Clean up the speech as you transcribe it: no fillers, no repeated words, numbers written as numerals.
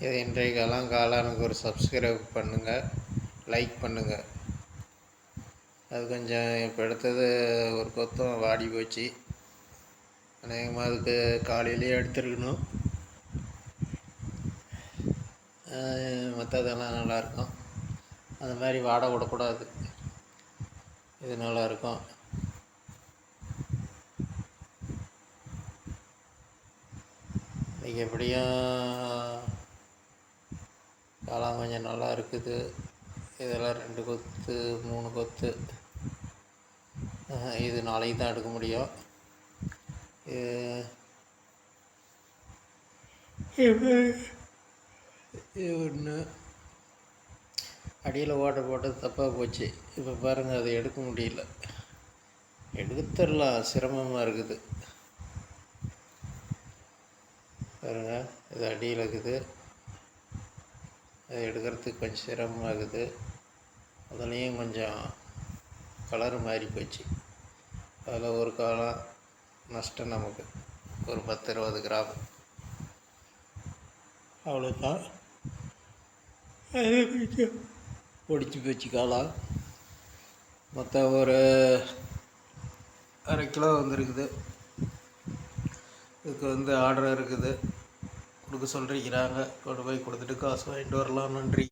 இது இன்றைய காலானுக்கு ஒரு சப்ஸ்கிரைப் பண்ணுங்கள், லைக் பண்ணுங்கள். அது கொஞ்சம் இப்போ எடுத்தது ஒரு கொத்தம் வாடி போச்சு. அநேகமாக அதுக்கு காலையிலேயே எடுத்துருக்கணும். மற்றதெல்லாம் நல்லாயிருக்கும். அது மாதிரி வாட விடக்கூடாது. இது நல்லாயிருக்கும். இன்றைக்கி எப்படியும் காளான் கொஞ்சம் நல்லா இருக்குது. இதெல்லாம் 2 கொத்து 3 கொத்து. இது நாளைக்கு தான் எடுக்க முடியும். இது ஒன்று அடியில் ஓட்டை போட்டது தப்பாக போச்சு. இப்போ பாருங்கள், அதை எடுக்க முடியல. எடுத்துடலாம், சிரமமாக இருக்குது. பாருங்கள், இது அடியில் இருக்குது. அதை எடுக்கிறதுக்கு கொஞ்சம் சிரமமாக இருக்குது. அதுலேயும் கொஞ்சம் கலர் மாறி போச்சு. அதில் ஒரு காலம் நஷ்டம் நமக்கு, ஒரு 10-20 கிராம். அவ்வளோதான். அது கொஞ்சம் ஒடிச்சு போச்சு காளான். மொத்தம் ஒரு 1/2 கிலோ வந்துருக்குது. இதுக்கு ஆர்டர் இருக்குது. கொடுக்க சொல்லிருக்கிறாங்க. கொண்டு போய் கொடுத்துட்டு காசு வாங்கிட்டு வரலாம். நன்றி.